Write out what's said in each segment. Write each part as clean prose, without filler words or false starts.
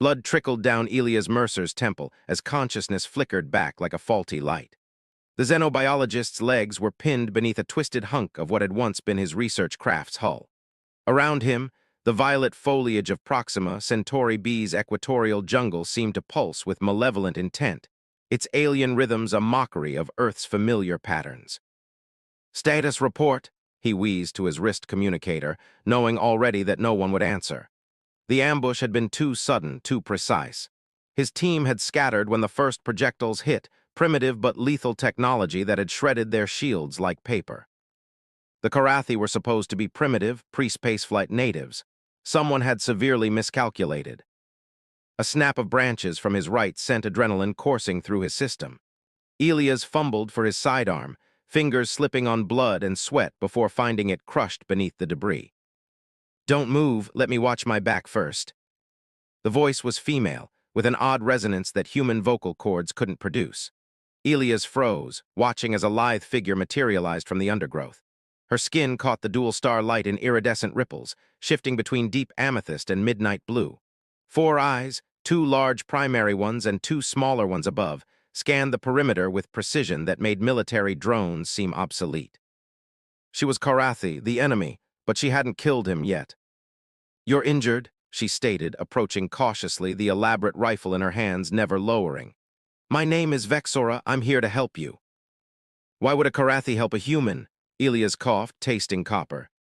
Blood trickled down Elias Mercer's temple as consciousness flickered back like a faulty light. The xenobiologist's legs were pinned beneath a twisted hunk of what had once been his research craft's hull. Around him, the violet foliage of Proxima Centauri B's equatorial jungle seemed to pulse with malevolent intent, its alien rhythms a mockery of Earth's familiar patterns. "Status report," he wheezed to his wrist communicator, knowing already that no one would answer. The ambush had been too sudden, too precise. His team had scattered when the first projectiles hit, primitive but lethal technology that had shredded their shields like paper. The Karathi were supposed to be primitive, pre-spaceflight natives. Someone had severely miscalculated. A snap of branches from his right sent adrenaline coursing through his system. Elias fumbled for his sidearm, fingers slipping on blood and sweat before finding it crushed beneath the debris. "Don't move, let me watch my back first." The voice was female, with an odd resonance that human vocal cords couldn't produce. Elias froze, watching as a lithe figure materialized from the undergrowth. Her skin caught the dual-star light in iridescent ripples, shifting between deep amethyst and midnight blue. 4 eyes, 2 large primary ones and 2 smaller ones above, scanned the perimeter with precision that made military drones seem obsolete. She was Karathi, the enemy, but she hadn't killed him yet. "You're injured," she stated, approaching cautiously, the elaborate rifle in her hands never lowering. "My name is Vexora, I'm here to help you." "Why would a Karathi help a human?" Elias coughed, tasting copper.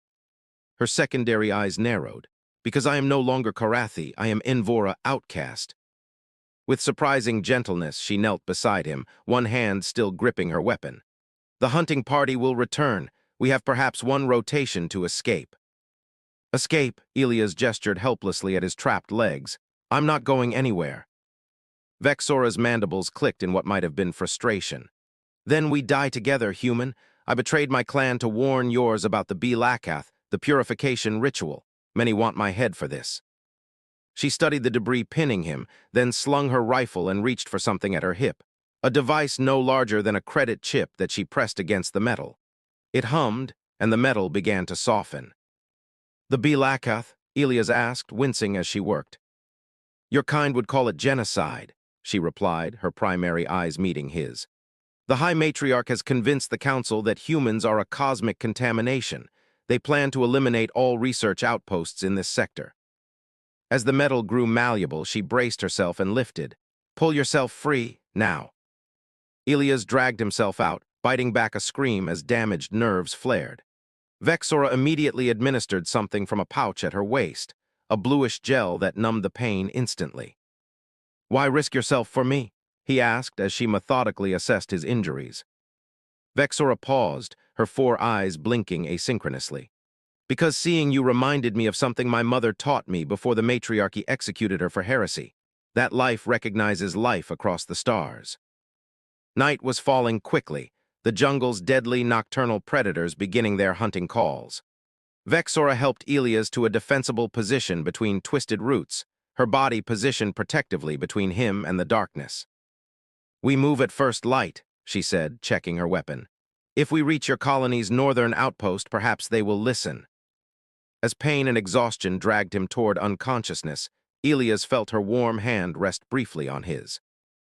Her secondary eyes narrowed. "Because I am no longer Karathi, I am Envora, outcast." With surprising gentleness, she knelt beside him, one hand still gripping her weapon. "The hunting party will return. We have perhaps 1 rotation to escape." "Escape," Elias gestured helplessly at his trapped legs. "I'm not going anywhere." Vexora's mandibles clicked in what might have been frustration. "Then we die together, human. I betrayed my clan to warn yours about the Belakath, the purification ritual. Many want my head for this." She studied the debris pinning him, then slung her rifle and reached for something at her hip, a device no larger than a credit chip that she pressed against the metal. It hummed, and the metal began to soften. "The Belakath?" Elias asked, wincing as she worked. "Your kind would call it genocide," she replied, her primary eyes meeting his. "The High Matriarch has convinced the Council that humans are a cosmic contamination. They plan to eliminate all research outposts in this sector." As the metal grew malleable, she braced herself and lifted. "Pull yourself free, now." Elias dragged himself out, biting back a scream as damaged nerves flared. Vexora immediately administered something from a pouch at her waist, a bluish gel that numbed the pain instantly. "Why risk yourself for me?" he asked as she methodically assessed his injuries. Vexora paused, her 4 eyes blinking asynchronously. "Because seeing you reminded me of something my mother taught me before the matriarchy executed her for heresy. That life recognizes life across the stars." Night was falling quickly, the jungle's deadly nocturnal predators beginning their hunting calls. Vexora helped Elias to a defensible position between twisted roots, her body positioned protectively between him and the darkness. "We move at first light," she said, checking her weapon. "If we reach your colony's northern outpost, perhaps they will listen." As pain and exhaustion dragged him toward unconsciousness, Elias felt her warm hand rest briefly on his.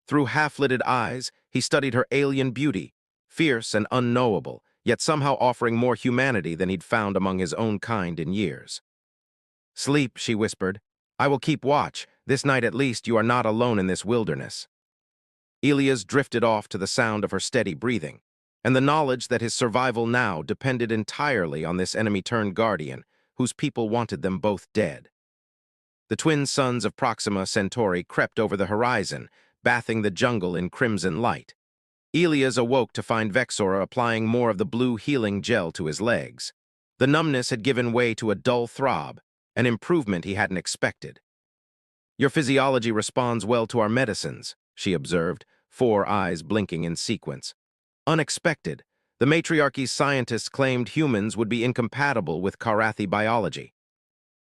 Through half-lidded eyes, he studied her alien beauty, fierce and unknowable, yet somehow offering more humanity than he'd found among his own kind in years. "Sleep," she whispered. "I will keep watch. This night at least you are not alone in this wilderness." Elias drifted off to the sound of her steady breathing, and the knowledge that his survival now depended entirely on this enemy-turned guardian, whose people wanted them both dead. The twin suns of Proxima Centauri crept over the horizon, bathing the jungle in crimson light. Elias awoke to find Vexora applying more of the blue healing gel to his legs. The numbness had given way to a dull throb, an improvement he hadn't expected. "Your physiology responds well to our medicines," she observed, 4 eyes blinking in sequence. "Unexpected. The matriarchy's scientists claimed humans would be incompatible with Karathi biology."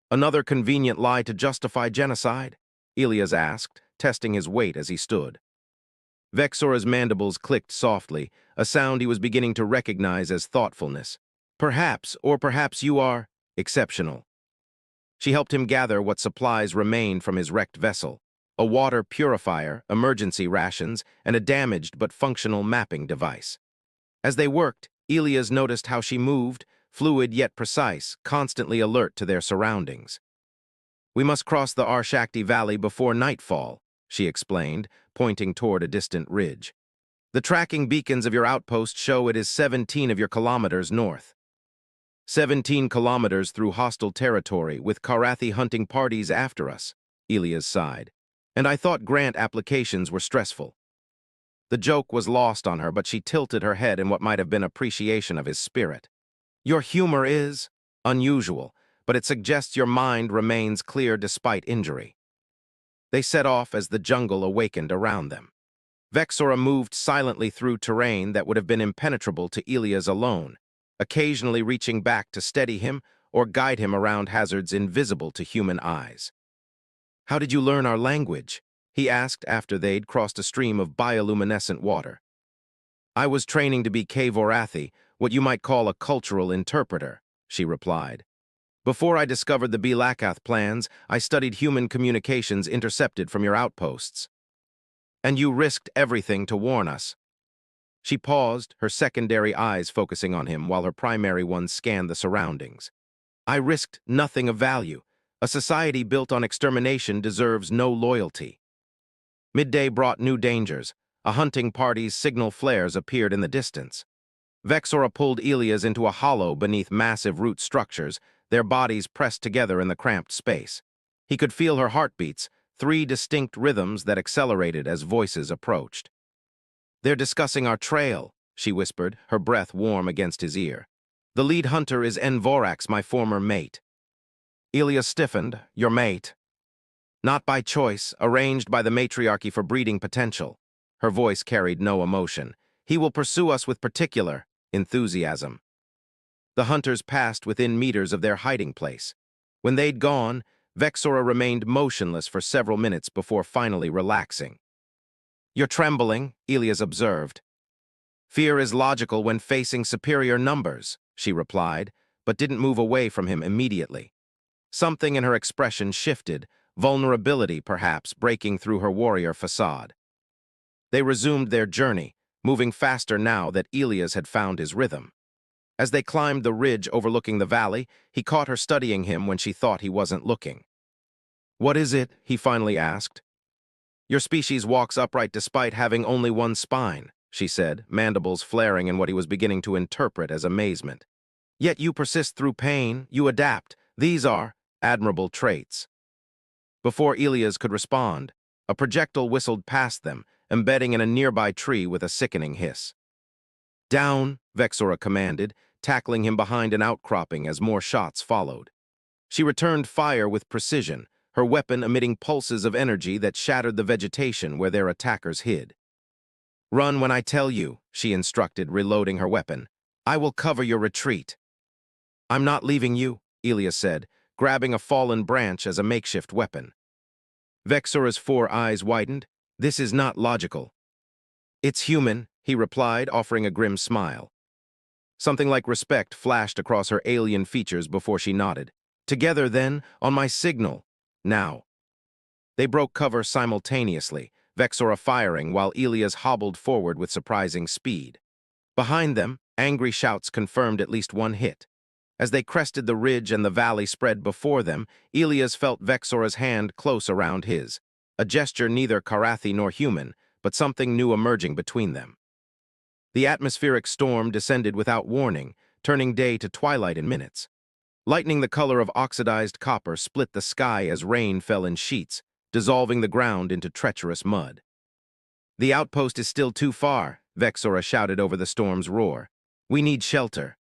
"Another convenient lie to justify genocide?" Elias asked, testing his weight as he stood. Vexora's mandibles clicked softly, a sound he was beginning to recognize as thoughtfulness. "Perhaps, or perhaps you are exceptional." She helped him gather what supplies remained from his wrecked vessel: a water purifier, emergency rations, and a damaged but functional mapping device. As they worked, Elias noticed how she moved, fluid yet precise, constantly alert to their surroundings. "We must cross the Arshakti Valley before nightfall," she explained, pointing toward a distant ridge. "The tracking beacons of your outpost show it is 17 of your kilometers north." 17 kilometers through hostile territory, with Karathi hunting parties after us, Elias sighed. "And I thought grant applications were stressful." The joke was lost on her, but she tilted her head in what might have been appreciation of his spirit. "Your humor is unusual, but it suggests your mind remains clear despite injury." They set off as the jungle awakened around them. Vexora moved silently through terrain that would have been impenetrable to Elias alone, occasionally reaching back to steady him or guide him around hazards invisible to human eyes. "How did you learn our language?" he asked after they'd crossed a stream of bioluminescent water. "I was training to be Kavorathi, what you might call a cultural interpreter," she replied. "Before I discovered the Belakath plans, I studied human communications intercepted from your outposts." "And you risked everything to warn us." She paused, her secondary eyes focusing on him while her primary ones scanned the surroundings. "I risked nothing of value. A society built on extermination deserves no loyalty." Midday brought new dangers. A hunting party's signal flares appeared in the distance. Vexora pulled Elias into a hollow beneath massive root structures, their bodies pressed together in the cramped space. He could feel her heartbeats, 3 distinct rhythms that accelerated as voices approached. "They're discussing our trail," she whispered, her breath warm against his ear. "The lead hunter is Envorax, my former mate." Elias stiffened. "Your mate?" "Not by choice, arranged by the matriarchy for breeding potential." Her voice carried no emotion. "He will pursue us with particular enthusiasm." The hunters passed within meters of their hiding place. When they'd gone, Vexora remained motionless for several minutes before finally relaxing. "You're trembling," Elias observed. "Fear is logical when facing superior numbers," she replied, but didn't move away from him immediately. Something in her expression shifted, vulnerability perhaps breaking through her warrior facade. They resumed their journey, moving faster now that Elias had found his rhythm. As they climbed the ridge overlooking the valley, he caught her studying him when she thought he wasn't looking. "What is it?" he finally asked. "Your species walks upright despite having only one spine," she said, mandibles flaring in what he was beginning to interpret as amazement. "Yet you persist through pain, you adapt. These are admirable traits." Before Elias could respond, a projectile whistled past them, embedding in a nearby tree with a sickening hiss. "Down," Vexora commanded, tackling him behind an outcropping as more shots followed. She returned fire with precision, her weapon emitting pulses of energy that shattered the vegetation where their attackers hid. "Run when I tell you," she instructed, reloading her weapon. "I will cover your retreat." "I'm not leaving you," Elias said, grabbing a fallen branch as a makeshift weapon. Vexora's 4 eyes widened. "This is not logical." "It's human," he replied, offering a grim smile. Something like respect flashed across her alien features before she nodded. "Together, then, on my signal. Now." They broke cover simultaneously, Vexora firing while Elias hobbled forward with surprising speed. Behind them, angry shouts confirmed at least one hit. As they crested the ridge and the valley spread before them, Elias felt Vexora's hand close around his, a gesture neither Karathi nor human, but something new emerging between them. The atmospheric storm descended without warning, turning day to twilight in minutes. Lightning the color of oxidized copper split the sky as rain fell in sheets, dissolving the ground into treacherous mud. "The outpost is still too far," Vexora shouted over the storm's roar. "We need shelter."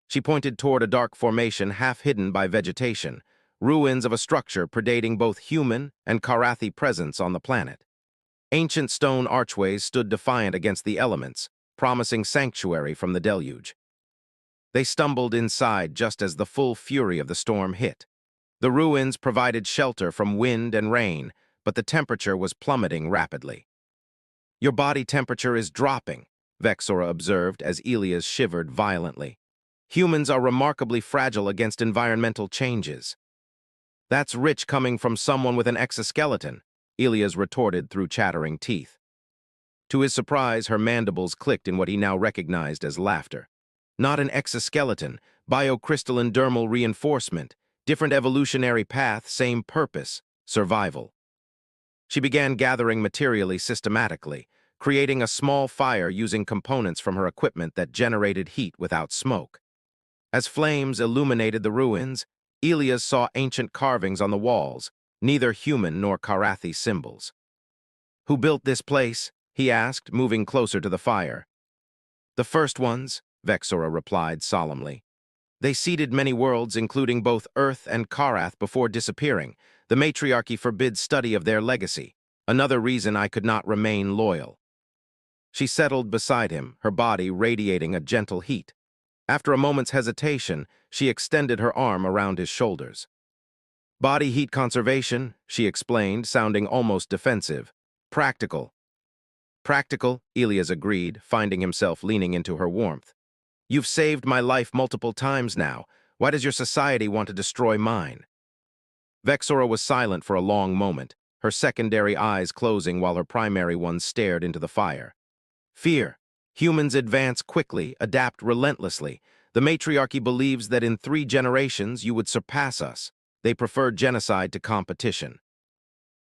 She pointed toward a dark formation half hidden by vegetation, ruins of a structure predating both human and Karathi presence on the planet. Ancient stone archways stood defiant against the elements, promising sanctuary from the deluge. They stumbled inside just as the full fury of the storm hit. The ruins provided shelter from wind and rain, but the temperature was plummeting rapidly. "Your body temperature is dropping," Vexora observed as Elias shivered violently. "Humans are remarkably fragile against environmental changes." That's rich coming from someone with an exoskeleton, Elias retorted through chattering teeth. To his surprise, her mandibles clicked in what he now recognized as laughter. Not an exoskeleton, biocrystalline dermal reinforcement, different evolutionary path, same purpose, survival. She began gathering materially systematically, creating a small fire using components from her equipment that generated heat without smoke. As flames illuminated the ruins, Elias saw ancient carvings on the walls, neither human nor Karathi symbols. "Who built this place?" he asked, moving closer to the fire. "The first ones," Vexora replied solemnly. "They seeded many worlds, including both Earth and Karath, before disappearing. The matriarchy forbids study of their legacy, another reason I could not remain loyal." She settled beside him, her body radiating a gentle heat. After a moment's hesitation, she extended her arm around his shoulders. "Body heat conservation," she explained, sounding almost defensive. "Practical." "Practical," Elias agreed, finding himself leaning into her warmth. "You've saved my life multiple times now. Why does your society want to destroy mine?" Vexora was silent for a long moment, her secondary eyes closing while her primary ones stared into the fire. "Fear. Humans advance quickly, adapt relentlessly. The matriarchy believes that in 3 generations you would surpass us. They prefer genocide to competition."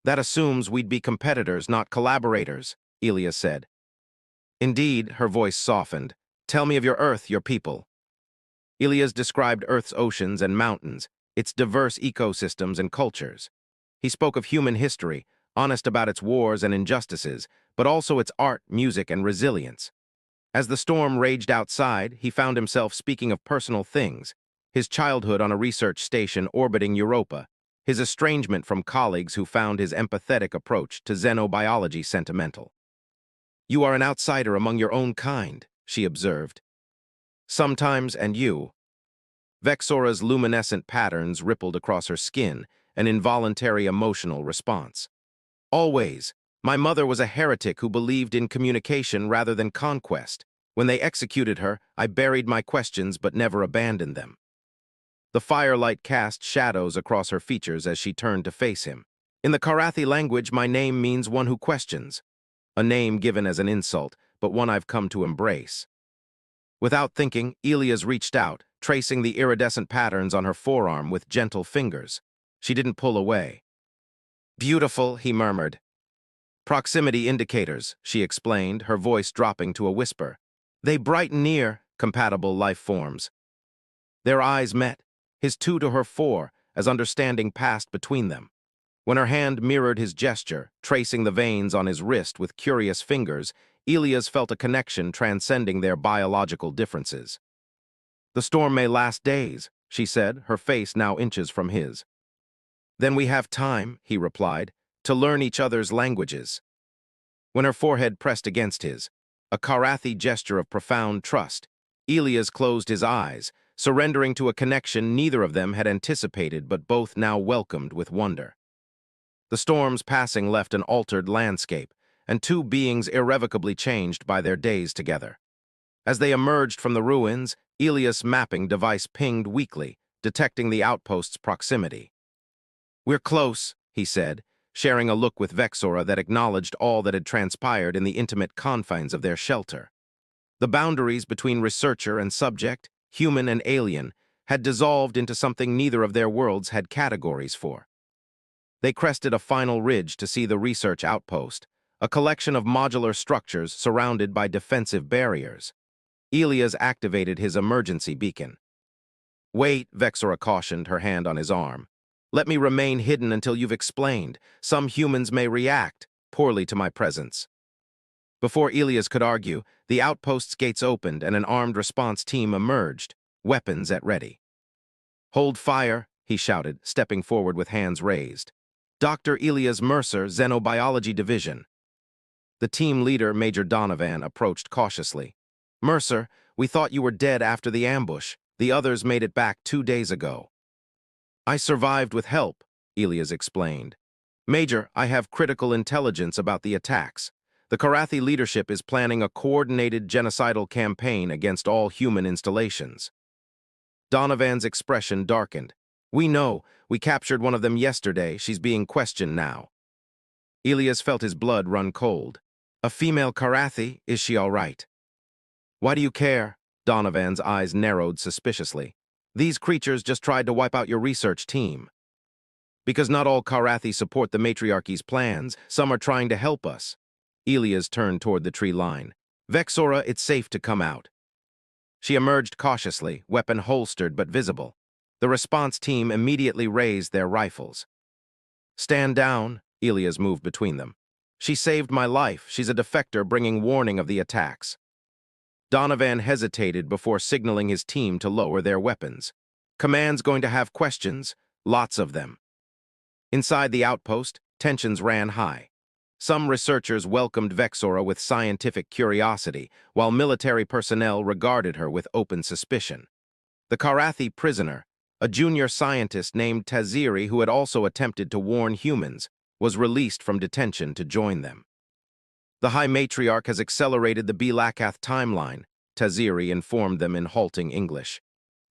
"That assumes we'd be competitors, not collaborators," Elias said. "Indeed," her voice softened. "Tell me of your Earth, your people." Elias described Earth's oceans and mountains, its diverse ecosystems and cultures. He spoke of human history, honest about its wars and injustices, but also its art, music, and resilience. As the storm raged outside, he found himself speaking of personal things: his childhood on a research station orbiting Europa, his estrangement from colleagues who found his empathetic approach to xenobiology sentimental. "You are an outsider among your own kind," she observed. "Sometimes, and you." Vexora's luminescent patterns rippled across her skin, an involuntary emotional response. "Always. My mother was a heretic who believed in communication rather than conquest. When they executed her, I buried my questions but never abandoned them." The firelight cast shadows across her features as she turned to face him. "In the Karathi language, my name means one who questions. A name given as an insult, but one I've come to embrace." Without thinking, Elias reached out, tracing the iridescent patterns on her forearm with gentle fingers. She didn't pull away. "Beautiful," he murmured. "Proximity indicators," she explained, her voice dropping to a whisper. "They brighten near compatible life forms." Their eyes met, his 2 to her 4, as understanding passed between them. When her hand mirrored his gesture, tracing the veins on his wrist with curious fingers, Elias felt a connection transcending their biological differences. "The storm may last days," she said, her face now inches from his. "Then we have time," he replied, "to learn each other's languages." When her forehead pressed against his, a Karathi gesture of profound trust, Elias closed his eyes, surrendering to a connection neither of them had anticipated but both now welcomed with wonder. The storm's passing left an altered landscape, and 2 beings irrevocably changed by their days together. As they emerged from the ruins, Elias' mapping device pinged weakly, detecting the outpost's proximity. "We're close," he said, sharing a look with Vexora that acknowledged all that had transpired in the intimate confines of their shelter. The boundaries between researcher and subject, human and alien, had dissolved into something neither of their worlds had categories for. They crested a final ridge to see the research outpost, a collection of modular structures surrounded by defensive barriers. Elias activated his emergency beacon. "Wait," Vexora cautioned, her hand on his arm. "Let me remain hidden until you've explained. Some humans may react poorly to my presence." Before Elias could argue, the outpost's gates opened and an armed response team emerged, weapons at ready. "Hold fire," he shouted, stepping forward with hands raised. "Dr. Elias Mercer, Xenobiology Division." The team leader, Major Donovan, approached cautiously. "Mercer, we thought you were dead after the ambush. The others made it back 2 days ago." "I survived with help," Elias explained. "Major, I have critical intelligence about the attacks. The Karathi leadership is planning a coordinated genocidal campaign against all human installations." Donovan's expression darkened. "We know. We captured one of them yesterday. She's being questioned now. Elias felt his blood run cold. A female Karathi? Is she all right? Why do you care? Donovan's eyes narrowed suspiciously. These creatures just tried to wipe out your research team. Because not all Karathi support the matriarchy's plans, some are trying to help us. Elias turned toward the tree line. Vexora, it's safe to come out. She emerged cautiously, weapon holstered but visible. The response team immediately raised their rifles. Stand down, Elias moved between them. She saved my life. She's a defector bringing warning of the attacks. Donovan hesitated before signaling his team to lower their weapons. Command's going to have questions, lots of them. Inside the outpost, tensions ran high. Some researchers welcomed Vexora with scientific curiosity, while military personnel regarded her with open suspicion. The Karathi prisoner, a junior scientist named Taziri who had also attempted to warn humans, was released from detention to join them. The High Matriarch has accelerated the Galactic timeline, Taziri informed them in halting English.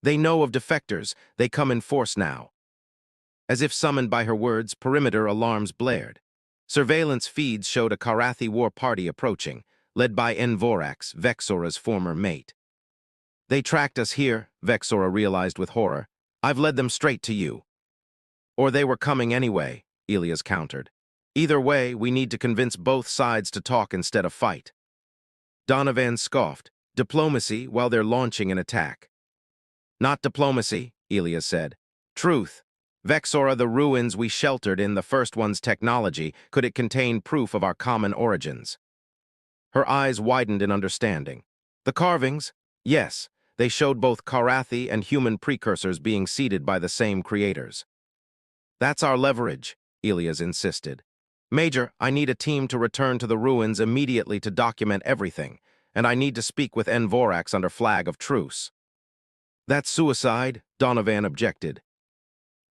They know of defectors, they come in force now. As if summoned by her words, perimeter alarms blared. Surveillance feeds showed a Karathi war party approaching, led by Envorax, Vexora's former mate. They tracked us here, Vexora realized with horror. I've led them straight to you. Or they were coming anyway, Elias countered. Either way, we need to convince both sides to talk instead of fight. Donovan scoffed. Diplomacy while they're launching an attack. Not diplomacy, Elias said. Truth. Vexora, the ruins we sheltered in the first one's technology, could it contain proof of our common origins? Her eyes widened in understanding. The carvings? Yes, they showed both Karathi and human precursors being seeded by the same creators. That's our leverage, Elias insisted. Major, I need a team to return to the ruins immediately to document everything, and I need to speak with Envorax under flag of truce. That's suicide, Donovan objected.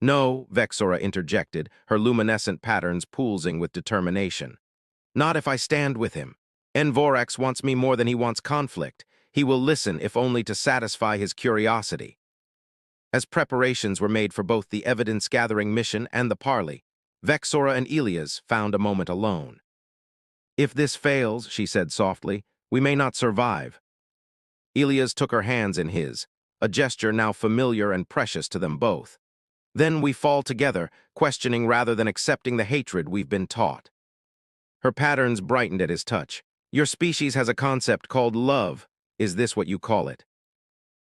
No, Vexora interjected, her luminescent patterns pulsing with determination. Not if I stand with him. Envorax wants me more than he wants conflict. He will listen if only to satisfy his curiosity. As preparations were made for both the evidence-gathering mission and the parley, Vexora and Elias found a moment alone. If this fails, she said softly, we may not survive. Elias took her hands in his, a gesture now familiar and precious to them both. Then we fall together, questioning rather than accepting the hatred we've been taught. Her patterns brightened at his touch. Your species has a concept called love. Is this what you call it?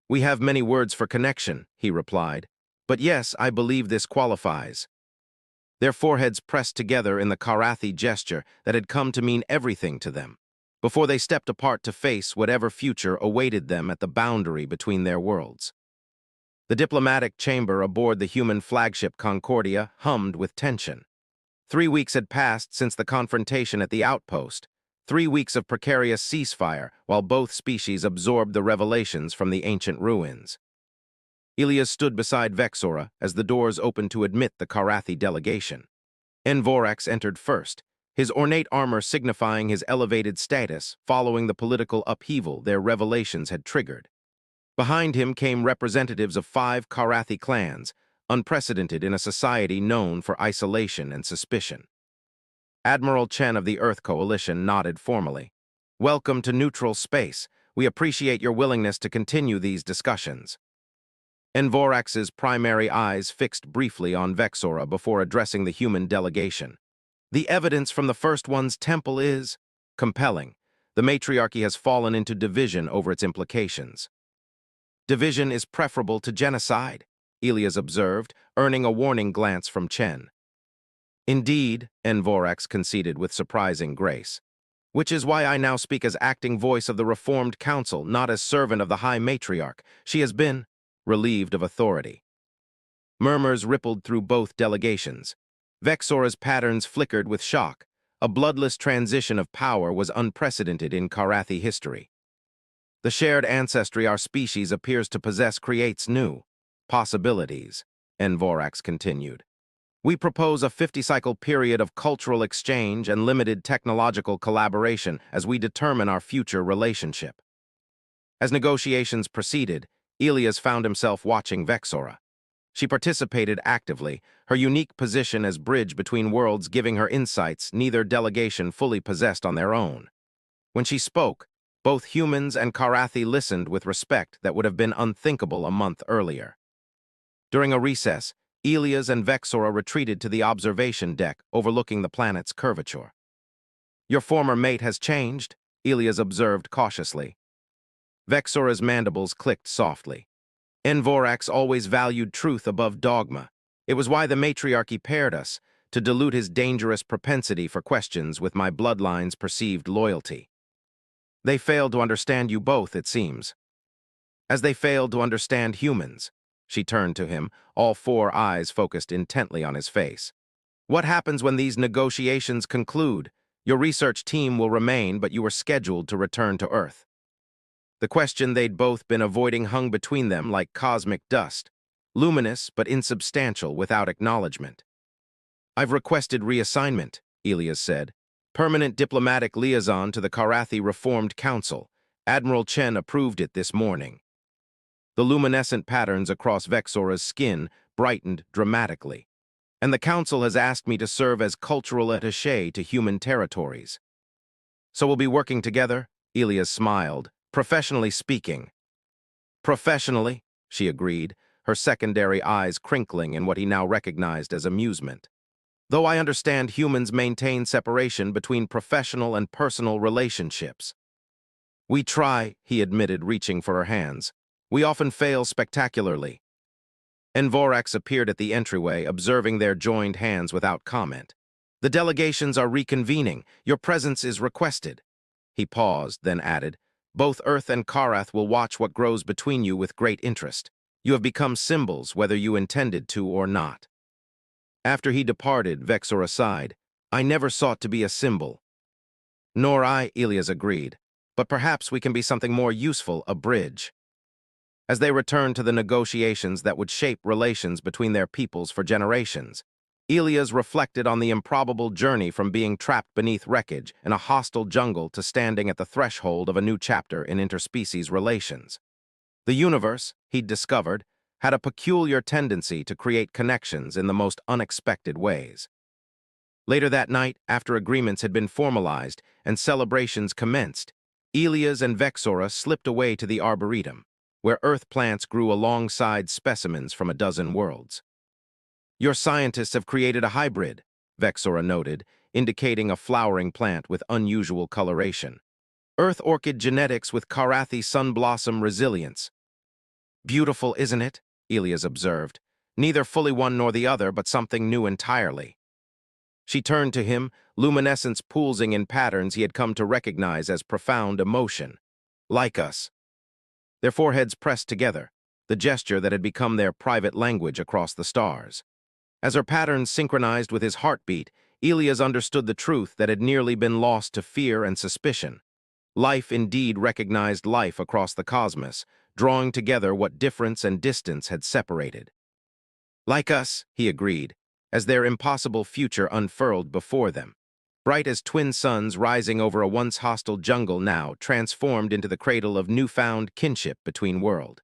We have many words for connection, he replied. But yes, I believe this qualifies. Their foreheads pressed together in the Karathi gesture that had come to mean everything to them, before they stepped apart to face whatever future awaited them at the boundary between their worlds. The diplomatic chamber aboard the human flagship Concordia hummed with tension. 3 weeks had passed since the confrontation at the outpost, 3 weeks of precarious ceasefire while both species absorbed the revelations from the ancient ruins. Elias stood beside Vexora as the doors opened to admit the Karathi delegation. Envorax entered first, his ornate armor signifying his elevated status following the political upheaval their revelations had triggered. Behind him came representatives of 5 Karathi clans, unprecedented in a society known for isolation and suspicion. Admiral Chen of the Earth Coalition nodded formally. Welcome to neutral space. We appreciate your willingness to continue these discussions. Envorax's primary eyes fixed briefly on Vexora before addressing the human delegation. The evidence from the first one's temple is compelling. The matriarchy has fallen into division over its implications. Division is preferable to genocide, Elias observed, earning a warning glance from Chen. Indeed, Envorax conceded with surprising grace. Which is why I now speak as acting voice of the Reformed Council, not as servant of the High Matriarch. She has been relieved of authority. Murmurs rippled through both delegations. Vexora's patterns flickered with shock. A bloodless transition of power was unprecedented in Karathi history. The shared ancestry our species appears to possess creates new possibilities, Envorax continued. We propose a 50-cycle period of cultural exchange and limited technological collaboration as we determine our future relationship. As negotiations proceeded, Elias found himself watching Vexora. She participated actively, her unique position as bridge between worlds giving her insights neither delegation fully possessed on their own. When she spoke, both humans and Karathi listened with respect that would have been unthinkable a month earlier. During a recess, Elias and Vexora retreated to the observation deck overlooking the planet's curvature. "Your former mate has changed," Elias observed cautiously. Vexora's mandibles clicked softly. Envorax always valued truth above dogma. It was why the matriarchy paired us, to dilute his dangerous propensity for questions with my bloodline's perceived loyalty. They failed to understand you both, it seems. As they failed to understand humans. She turned to him, all four eyes focused intently on his face. "What happens when these negotiations conclude? Your research team will remain, but you are scheduled to return to Earth." The question they'd both been avoiding hung between them like cosmic dust, luminous but insubstantial without acknowledgement. "I've requested reassignment," Elias said. "Permanent diplomatic liaison to the Karathi Reformed Council. Admiral Chen approved it this morning." The luminescent patterns across Vexora's skin brightened dramatically. "And the Council has asked me to serve as cultural attaché to human territories." "So we'll be working together?" Elias smiled. "Professionally speaking." "Professionally," she agreed, her secondary eyes crinkling in what he now recognized as amusement. "Though I understand humans maintain separation between professional and personal relationships." "We try," he admitted, reaching for her hands. "We often fail spectacularly." Envorax appeared at the entryway, observing their joined hands without comment. "The delegations are reconvening. Your presence is requested." He paused, then added, "Both Earth and Karath will watch what grows between you with great interest. You have become symbols, whether you intended to or not." After he departed, Vexora sighed. "I never sought to be a symbol." "Nor I," Elias agreed. "But perhaps we can be something more useful, a bridge." As they returned to the negotiations that would shape relations between their peoples for generations, Elias reflected on the improbable journey from being trapped beneath wreckage in a hostile jungle to standing at the threshold of a new chapter in interspecies relations. The universe, he'd discovered, had a peculiar tendency to create connections in the most unexpected ways. Later that night, after agreements had been formalized and celebrations commenced, Elias and Vexora slipped away to the Arboretum, where earth plants grew alongside specimens from a dozen worlds. "Your scientists have created a hybrid," Vexora noted, indicating a flowering plant with unusual coloration. "Earth orchid genetics with Karathi sunblossom resilience." "Beautiful, isn't it?" Elias observed. "Neither fully one nor the other, but something new entirely." She turned to him, luminescence pulsing in patterns he had come to recognize as profound emotion. "Like us." Their foreheads pressed together, the gesture that had become their private language across the stars. As her patterns synchronized with his heartbeat, Elias understood the truth that had nearly been lost to fear and suspicion. Life indeed recognized life across the cosmos, drawing together what difference and distance had separated. "Like us," he agreed, as their impossible future unfurled before them. Bright as twin suns rising over a once hostile jungle now transformed into the cradle of newfound kinship between worlds.